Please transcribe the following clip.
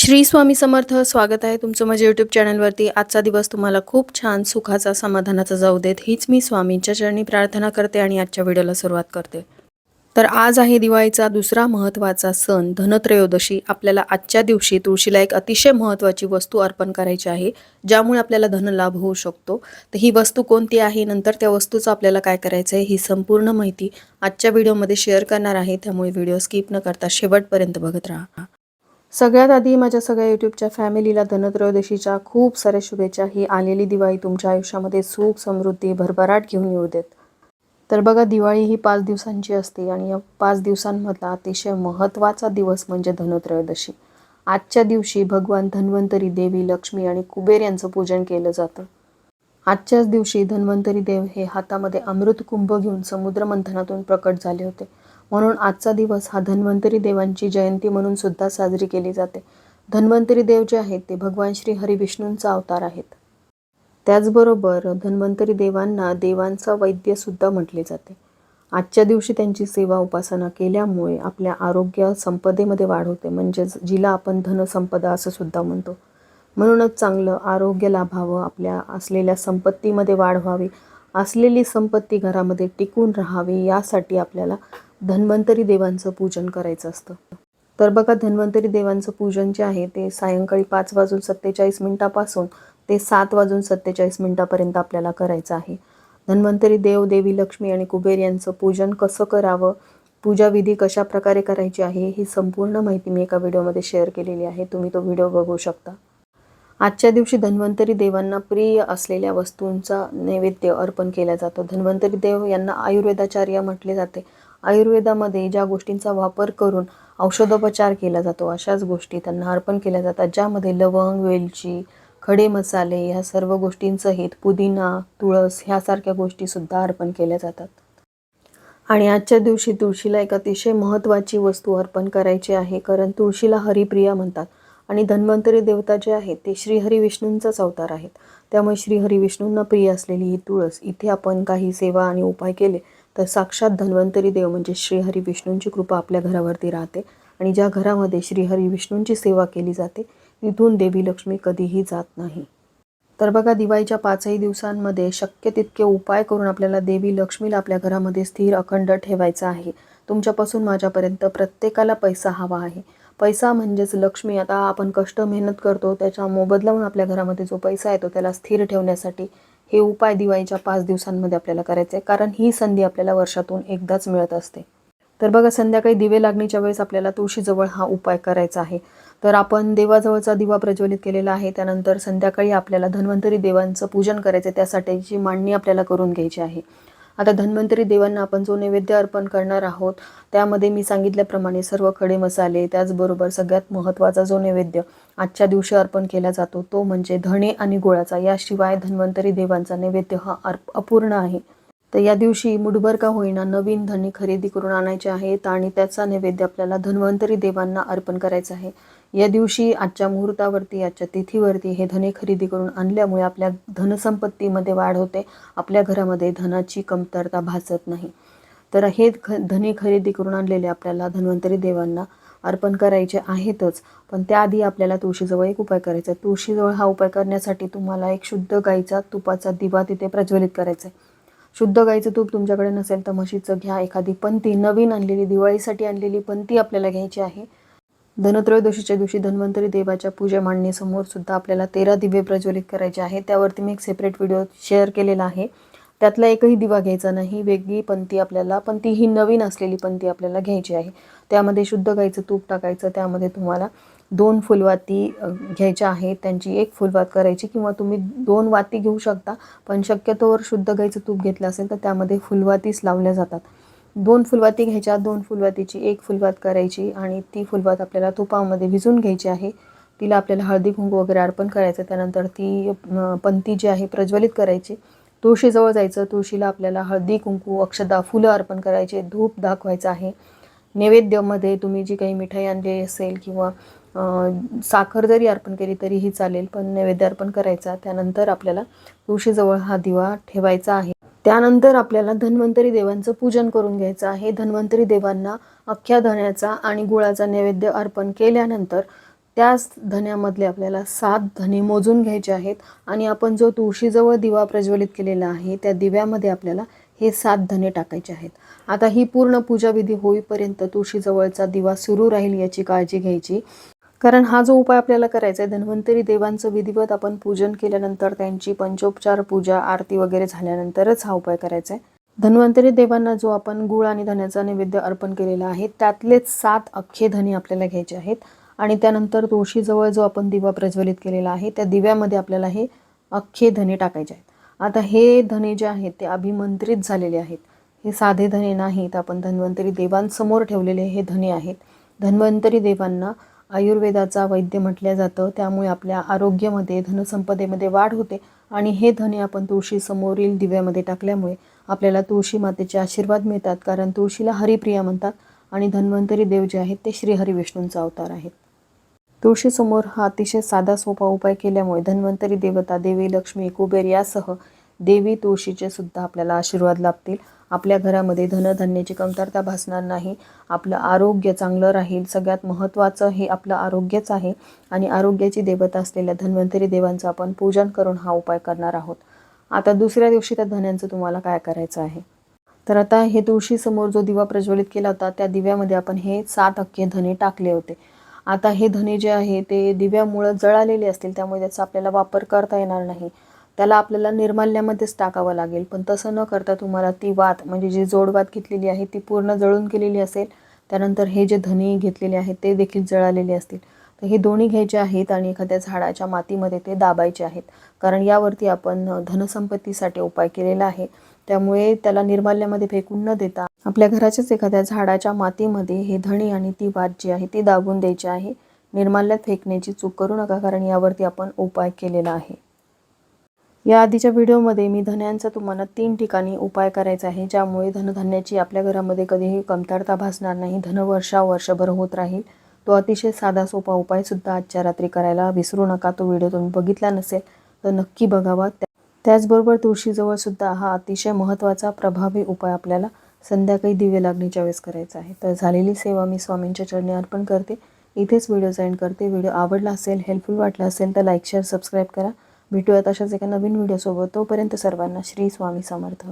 श्री स्वामी समर्थ. स्वागत आहे तुमचं माझ्या यूट्यूब चॅनलवरती. आजचा दिवस तुम्हाला खूप छान सुखाचा समाधानाचा जाऊ देत हीच मी स्वामींच्या चरणी प्रार्थना करते आणि आजच्या व्हिडिओला सुरुवात करते. तर आज आहे दिवाळीचा दुसरा महत्त्वाचा सण धनत्रयोदशी. आपल्याला आजच्या दिवशी तुळशीला एक अतिशय महत्त्वाची वस्तू अर्पण करायची आहे, ज्यामुळे आपल्याला धनलाभ होऊ शकतो. तर ही वस्तू कोणती आहे, नंतर त्या वस्तूचं आपल्याला काय करायचं आहे, ही संपूर्ण माहिती आजच्या व्हिडिओमध्ये शेअर करणार आहे. त्यामुळे व्हिडिओ स्किप न करता शेवटपर्यंत बघत राहा. सगळ्यात आधी माझ्या सगळ्या यूट्यूबच्या फॅमिलीला धनत्रयोदशीच्या खूप साऱ्या शुभेच्छा. ही आलेली दिवाळी तुमच्या आयुष्यामध्ये सुख समृद्धी भरभराट घेऊन येऊ देत. तर बघा, दिवाळी ही 5 दिवसांची असते आणि या 5 दिवसांमधला अतिशय महत्त्वाचा दिवस म्हणजे धनत्रयोदशी. आजच्या दिवशी भगवान धन्वंतरी, देवी लक्ष्मी आणि कुबेर यांचं पूजन केलं जातं. आजच्याच दिवशी धन्वंतरी देव हे हातामध्ये अमृत कुंभ घेऊन समुद्र मंथनातून प्रकट झाले होते. म्हणून आजचा दिवस हा धन्वंतरी देवांची जयंती म्हणून सुद्धा साजरी केली जाते. धन्वंतरी देव जे आहेत ते भगवान श्री हरी विष्णूंचा अवतार आहेत. त्याचबरोबर धन्वंतरी देवांना देवांचा वैद्य सुद्धा म्हटले जाते. आजच्या दिवशी त्यांची सेवा उपासना केल्यामुळे आपल्या आरोग्य संपदेमध्ये वाढ होते, म्हणजेच जिला आपण धनसंपदा असं सुद्धा म्हणतो. म्हणूनच चांगलं आरोग्य लाभावं, आपल्या असलेल्या संपत्तीमध्ये वाढ व्हावी, असलेली संपत्ती घरामध्ये टिकून राहावी, यासाठी आपल्याला धन्वंतरी देवांचं पूजन करायचं असतं. तर बघा, धन्वंतरी देवांचं पूजन जे आहे ते सायंकाळी 5:47 ते 7:47 आपल्याला करायचं आहे. धन्वंतरी देव, देवी लक्ष्मी आणि कुबेर यांचं पूजन कसं करावं, पूजाविधी कशा प्रकारे करायची आहे, ही संपूर्ण माहिती मी एका व्हिडिओमध्ये शेअर केलेली आहे. तुम्ही तो व्हिडिओ बघू शकता. आजच्या दिवशी धन्वंतरी देवांना प्रिय असलेल्या वस्तूंचा नैवेद्य अर्पण केला जातो. धन्वंतरी देव यांना आयुर्वेदाचार्य म्हटले जाते. आयुर्वेदामध्ये ज्या गोष्टींचा वापर करून औषधोपचार केला जातो, अशाच गोष्टी त्यांना अर्पण केल्या जातात, ज्यामध्ये लवंग, वेलची, खडे मसाले ह्या सर्व गोष्टींसहित पुदिना, तुळस ह्यासारख्या गोष्टीसुद्धा अर्पण केल्या जातात. आणि आजच्या दिवशी तुळशीला एक अतिशय महत्त्वाची वस्तू अर्पण करायची आहे, कारण तुळशीला हरिप्रिया म्हणतात आणि धन्वंतरी देवता जे आहेत ते श्रीहरी विष्णूंचाच अवतार आहेत. त्यामुळे श्रीहरी विष्णूंना प्रिय असलेली ही तुळस इथे आपण काही सेवा आणि उपाय केले तर साक्षात धन्वंतरी देव म्हणजे श्रीहरी विष्णूंची कृपा आपल्या घरावरती राहते. आणि ज्या घरामध्ये श्रीहरी विष्णूंची सेवा केली जाते तिथून देवी लक्ष्मी कधीही जात नाही. तर बघा, दिवाळीच्या 5ही दिवसांमध्ये शक्य तितके उपाय करून आपल्याला देवी लक्ष्मीला आपल्या घरामध्ये स्थिर अखंड ठेवायचं आहे. तुमच्यापासून माझ्यापर्यंत प्रत्येकाला पैसा हवा आहे. पैसा म्हणजेच लक्ष्मी. आता आपण कष्ट मेहनत करतो, त्याचा मोबदला म्हणून आपल्या घरामध्ये जो पैसा येतो त्याला स्थिर ठेवण्यासाठी हे उपाय दिवाळीच्या 5 दिवसांमध्ये आपल्याला करायचे आहे, कारण ही संधी आपल्याला वर्षातून एकदाच मिळत असते. तर बघा, संध्याकाळी दिवे लागणीच्या वेळेस आपल्याला तुळशीजवळ हा उपाय करायचा आहे. तर आपण देवाजवळचा दिवा प्रज्वलित केलेला आहे. त्यानंतर संध्याकाळी आपल्याला धन्वंतरी देवांचं पूजन करायचं, त्यासाठीची मांडणी आपल्याला करून घ्यायची आहे. आता धन्वंतरी देवांना आपण जो नैवेद्य अर्पण करणार आहोत त्यामध्ये मी सांगितल्याप्रमाणे सर्व खडे मसाले, त्याचबरोबर सगळ्यात महत्त्वाचा जो नैवेद्य आजच्या दिवशी अर्पण केला जातो तो म्हणजे धणे आणि गुळाचा. याशिवाय धन्वंतरी देवांचा नैवेद्य हा अपूर्ण आहे. तर या दिवशी मुठभर का होईना नवीन धणे खरेदी करून आणायचे आहेत आणि त्याचा नैवेद्य आपल्याला धन्वंतरी देवांना अर्पण करायचा आहे. या दिवशी आजच्या मुहूर्तावरती, आजच्या तिथीवरती हे धने खरेदी करून आणल्यामुळे आपल्या धनसंपत्तीमध्ये वाढ होते, आपल्या घरामध्ये धनाची कमतरता भासत नाही. तर हे धने खरेदी करून आणलेले आपल्याला धन्वंतरी देवांना अर्पण करायचे आहेतच, पण त्याआधी आपल्याला तुळशीजवळ एक उपाय करायचा आहे. तुळशीजवळ हा उपाय करण्यासाठी तुम्हाला एक शुद्ध गाईचा तुपाचा दिवा तिथे प्रज्वलित करायचा आहे. शुद्ध गाईचं तूप तुमच्याकडे नसेल तर म्हशीचं घ्या. एखादी पंती, नवीन आणलेली, दिवाळीसाठी आणलेली पंती आपल्याला घ्यायची आहे. धनत्रयोदशीच्या दिवशी धन्वंतरी देवाच्या पूजा मांडणीसमोर सुद्धा आपल्याला 13 दिवे प्रज्वलित करायचे आहेत. त्यावरती मी एक सेपरेट व्हिडिओ शेअर केलेला आहे. त्यातला एकही दिवा घ्यायचा नाही. वेगळी पंती आपल्याला, पण ती ही नवीन असलेली पंती आपल्याला घ्यायची आहे. त्यामध्ये शुद्ध गाईचं तूप टाकायचं. त्यामध्ये तुम्हाला 2 फुलवाती घ्यायच्या आहेत. त्यांची 1 फुलवात करायची, किंवा तुम्ही 2 वाती घेऊ शकता, पण शक्यतोवर शुद्ध गाईचं तूप घेतलं असेल तर त्यामध्ये फुलवातीच लावल्या जातात. 2 फुलवाती घ्यायच्या. 2 फुलवातीची 1 फुलवात करायची आणि ती फुलवात आपल्याला तुपामध्ये भिजून घ्यायची आहे. तिला आपल्याला हळदी कुंकू वगैरे अर्पण करायचं. त्यानंतर ती पंती जी आहे प्रज्वलित करायची. तुळशीजवळ जायचं. तुळशीला आपल्याला हळदी कुंकू, अक्षता, फुलं अर्पण करायचे. धूप दाखवायचं आहे. नैवेद्यामध्ये तुम्ही जी काही मिठाई आणली असेल किंवा साखर जरी अर्पण केली तरीही चालेल, पण नैवेद्य अर्पण करायचा. त्यानंतर आपल्याला तुळशीजवळ हा दिवा ठेवायचा आहे. त्यानंतर आपल्याला धन्वंतरी देवांचं पूजन करून घ्यायचं आहे. धन्वंतरी देवांना अख्ख्या धण्याचा आणि गुळाचा नैवेद्य अर्पण केल्यानंतर त्याच धन्यामधले आपल्याला 7 धने मोजून घ्यायचे आहेत आणि आपण जो तुळशीजवळ दिवा प्रज्वलित केलेला आहे त्या दिव्यामध्ये आपल्याला हे 7 धने टाकायचे आहेत. आता ही पूर्ण पूजाविधी होईपर्यंत तुळशीजवळचा दिवा सुरू राहील याची काळजी घ्यायची. कारण हा जो उपाय आपल्याला करायचा आहे, धन्वंतरी देवांचं विधिवत आपण पूजन केल्यानंतर त्यांची पंचोपचार पूजा आरती वगैरे झाल्यानंतरच हा उपाय करायचा आहे. धन्वंतरी देवांना जो आपण गूळ आणि धन्याचा नैवेद्य अर्पण केलेला आहे त्यातलेच 7 अख्खे धने आपल्याला घ्यायचे आहेत आणि त्यानंतर तुळशीजवळ जो आपण दिवा प्रज्वलित केलेला आहे त्या दिव्यामध्ये आपल्याला हे अख्खे धने टाकायचे आहेत. आता हे धने जे आहेत ते अभिमंत्रित झालेले आहेत. हे साधे धने नाहीत, आपण धन्वंतरी देवांसमोर ठेवलेले हे धने आहेत. धन्वंतरी देवांना आयुर्वेदाचा वैद्य म्हटलं जातं, त्यामुळे आपल्या आरोग्यामध्ये धनसंपदेमध्ये वाढ होते आणि हे धने आपण तुळशीसमोरील दिव्यामध्ये टाकल्यामुळे आपल्याला तुळशी मातेचे आशीर्वाद मिळतात. कारण तुळशीला हरिप्रिया म्हणतात आणि धन्वंतरी देव जे आहेत ते श्री हरिविष्णूंचा अवतार आहेत. तुळशीसमोर हा अतिशय साधा सोपा उपाय केल्यामुळे धन्वंतरी देवता, देवी लक्ष्मी, कुबेर यासह देवी तुळशीचे सुद्धा आपल्याला आशीर्वाद लाभतील. आपल्या घरामध्ये धनधान्याची कमतरता भासणार नाही. आपलं आरोग्य चांगलं राहील. सगळ्यात महत्त्वाचं हे आपलं आरोग्यच आहे आणि आरोग्याची देवता असलेल्या धन्वंतरी देवांचं आपण पूजन करून हा उपाय करणार आहोत. आता दुसऱ्या दिवशी त्या धन्यांचं तुम्हाला काय करायचं आहे, तर आता हे तुळशीसमोर जो दिवा प्रज्वलित केला होता त्या दिव्यामध्ये आपण हे 7 अख्खे धने टाकले होते. आता हे धने जे आहे ते दिव्यामुळं जळालेले असतील, त्यामुळे त्याचा आपल्याला वापर करता येणार नाही. त्याला आपल्याला निर्माल्यामध्येच टाकावं लागेल. पण तसं न करता तुम्हाला ती वात म्हणजे जी जोडवात घेतलेली आहे ती पूर्ण जळून गेलेली असेल, त्यानंतर हे जे धने घेतलेले आहेत ते देखील जळालेले असतील, तर हे दोन्ही घ्यायचे आहेत आणि एखाद्या झाडाच्या मातीमध्ये ते दाबायचे आहेत. कारण यावरती आपण धनसंपत्तीसाठी उपाय केलेला आहे, त्यामुळे त्याला निर्माल्यामध्ये फेकून न देता आपल्या घराच्याच एखाद्या झाडाच्या मातीमध्ये हे धणे आणि ती वात जी आहे ती दाबून द्यायची आहे. निर्माल्यात फेकण्याची चूक करू नका, कारण यावरती आपण उपाय केलेला आहे. या आधीच्या व्हिडिओमध्ये मी धन्यांचा तुम्हाला 3 ठिकाणी उपाय करायचा आहे, ज्यामुळे धनधान्याची आपल्या घरामध्ये कधीही कमतरता भासणार नाही. धनवर्षा वर्षभर होत राहील. तो अतिशय साधा सोपा उपायसुद्धा आजच्या रात्री करायला विसरू नका. तो व्हिडिओ तुम्ही बघितला नसेल तर नक्की बघावा. त्याचबरोबर तुळशीजवळ सुद्धा हा अतिशय महत्त्वाचा प्रभावी उपाय आपल्याला संध्याकाळी दिवे लागण्याच्या वेळेस करायचा आहे. तर झालेली सेवा मी स्वामींच्या चरणी अर्पण करते. इथेच व्हिडिओ एंड करते. व्हिडिओ आवडला असेल, हेल्पफुल वाटला असेल तर लाईक, शेअर, सबस्क्राईब करा. भेटूयात अशाच एका नवीन व्हिडिओसोबत. तोपर्यंत सर्वांना श्री स्वामी समर्थ.